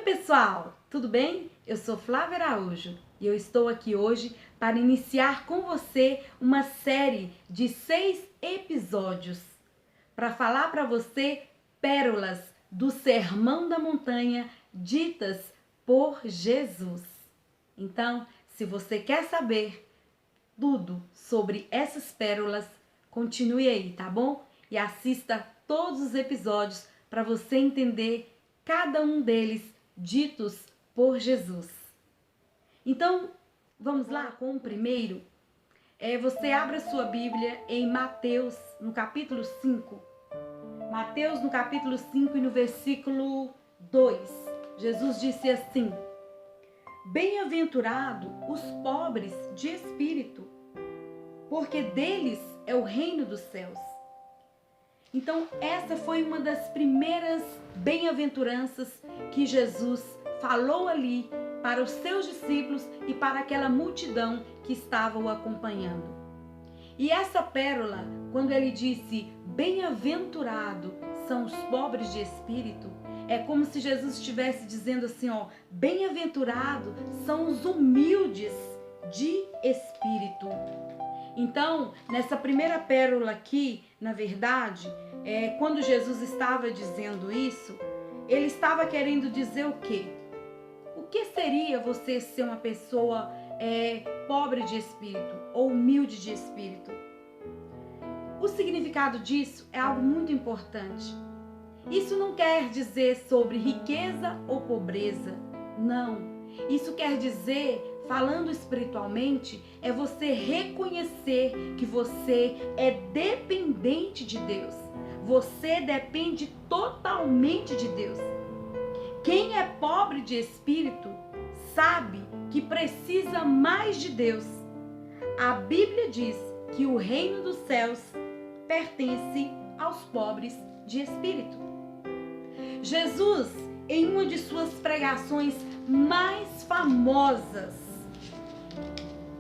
pessoal, tudo bem? Eu sou Flávia Araújo e eu estou aqui hoje para iniciar com você uma série de 6 episódios para falar para você pérolas do Sermão da Montanha ditas por Jesus. Então, se você quer saber tudo sobre essas pérolas, continue aí, tá bom? E assista todos os episódios para você entender cada um deles ditos por Jesus. Então, vamos lá com o primeiro. Você abre a sua Bíblia em Mateus, no capítulo 5. Mateus, no capítulo 5 e no versículo 2. Jesus disse assim: Bem-aventurado os pobres de espírito, porque deles é o reino dos céus. Então, essa foi uma das primeiras bem-aventuranças que Jesus falou ali para os seus discípulos e para aquela multidão que estava o acompanhando. E essa pérola, quando ele disse bem-aventurado são os pobres de espírito, é como se Jesus estivesse dizendo assim, bem-aventurado são os humildes de espírito. Então, nessa primeira pérola aqui, na verdade, quando Jesus estava dizendo isso, ele estava querendo dizer o quê? O que seria você ser uma pessoa pobre de espírito ou humilde de espírito? O significado disso é algo muito importante. Isso não quer dizer sobre riqueza ou pobreza, não. Isso quer dizer, falando espiritualmente, é você reconhecer que você é dependente de Deus. Você depende totalmente de Deus. Quem é pobre de espírito sabe que precisa mais de Deus. A Bíblia diz que o reino dos céus pertence aos pobres de espírito. Jesus, em uma de suas pregações mais famosas,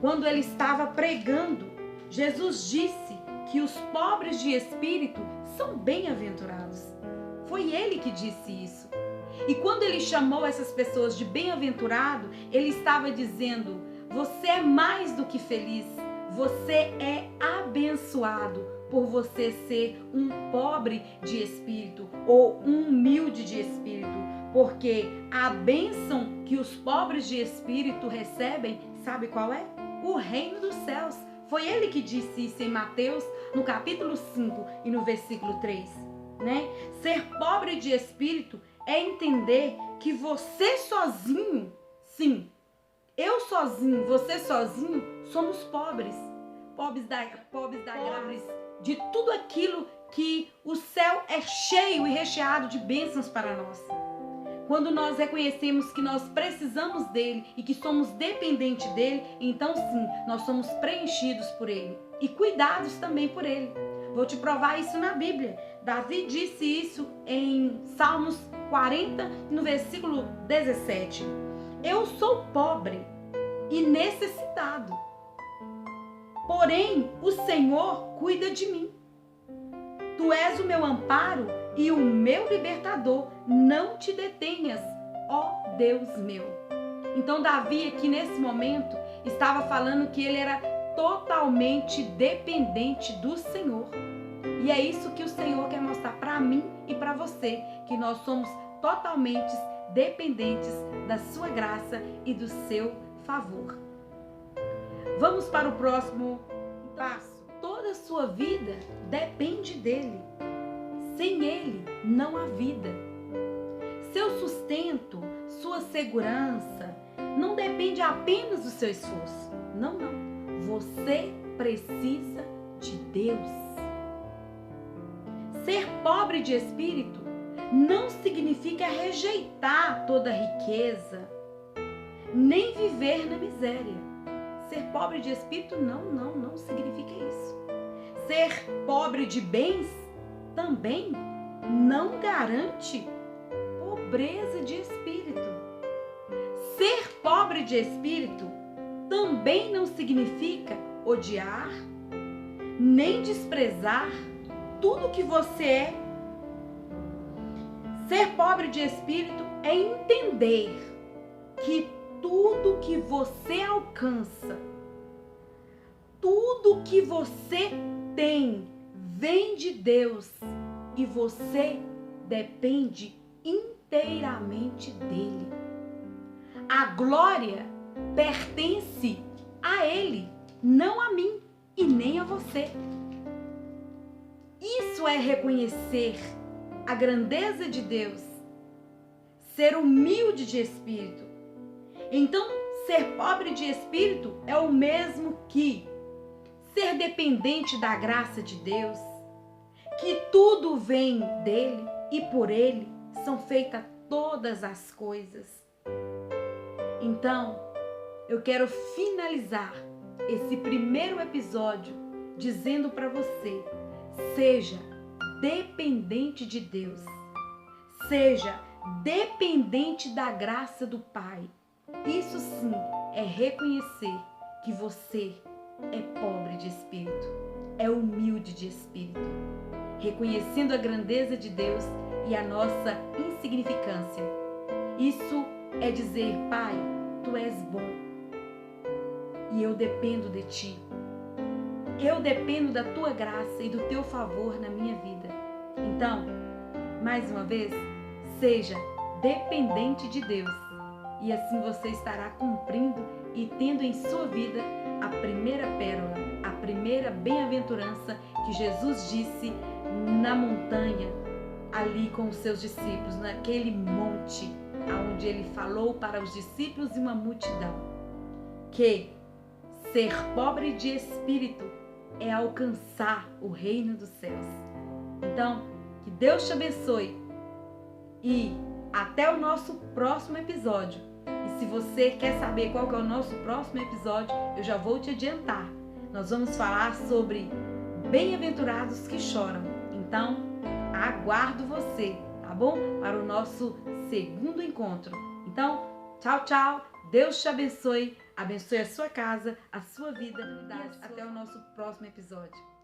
quando ele estava pregando, Jesus disse que os pobres de espírito são bem-aventurados. Foi ele que disse isso. E quando ele chamou essas pessoas de bem-aventurado, ele estava dizendo: você é mais do que feliz, você é abençoado por você ser um pobre de espírito ou um humilde de espírito, porque a bênção que os pobres de espírito recebem, sabe qual é? O reino dos céus. Foi ele que disse isso em Mateus, no capítulo 5 e no versículo 3, né? Ser pobre de espírito é entender que você sozinho, sim, eu sozinho, você sozinho, somos pobres. Pobres de tudo aquilo que o céu é cheio e recheado de bênçãos para nós. Quando nós reconhecemos que nós precisamos dele e que somos dependentes dele, então sim, nós somos preenchidos por ele e cuidados também por ele. Vou te provar isso na Bíblia. Davi disse isso em Salmos 40, no versículo 17. Eu sou pobre e necessitado, porém o Senhor cuida de mim. Tu és o meu amparo e o meu libertador, não te detenhas, ó Deus meu. Então Davi aqui nesse momento estava falando que ele era totalmente dependente do Senhor. E é isso que o Senhor quer mostrar para mim e para você, que nós somos totalmente dependentes da sua graça e do seu favor. Vamos para o próximo passo. Toda a sua vida depende dele. Sem ele não há vida. Seu sustento, sua segurança não depende apenas do seu esforço. Não. Você precisa de Deus. Ser pobre de espírito não significa rejeitar toda a riqueza, nem viver na miséria. Ser pobre de espírito não significa isso. Ser pobre de bens também não garante pobreza de espírito. Ser pobre de espírito também não significa odiar, nem desprezar tudo que você é. Ser pobre de espírito é entender que tudo que você alcança, tudo que você tem, vem de Deus e você depende inteiramente dele. A glória pertence a ele, não a mim e nem a você. Isso é reconhecer a grandeza de Deus, ser humilde de espírito. Então, ser pobre de espírito é o mesmo que ser dependente da graça de Deus, que tudo vem dele e por ele são feitas todas as coisas. Então, eu quero finalizar esse primeiro episódio dizendo para você: seja dependente de Deus, seja dependente da graça do Pai. Isso sim é reconhecer que você é pobre de espírito, é humilde de espírito, reconhecendo a grandeza de Deus e a nossa insignificância. Isso é dizer: Pai, Tu és bom e eu dependo de Ti. Eu dependo da Tua graça e do Teu favor na minha vida. Então, mais uma vez, seja dependente de Deus e assim você estará cumprindo e tendo em sua vida a primeira pérola, a primeira bem-aventurança que Jesus disse na montanha, ali com os seus discípulos, naquele monte onde ele falou para os discípulos e uma multidão, que ser pobre de espírito é alcançar o reino dos céus. Então, que Deus te abençoe e até o nosso próximo episódio. E se você quer saber qual que é o nosso próximo episódio, eu já vou te adiantar. Nós vamos falar sobre bem-aventurados que choram. Então, aguardo você, tá bom? Para o nosso segundo encontro. Então, tchau, tchau. Deus te abençoe. Abençoe a sua casa, a sua vida. E até o nosso próximo episódio.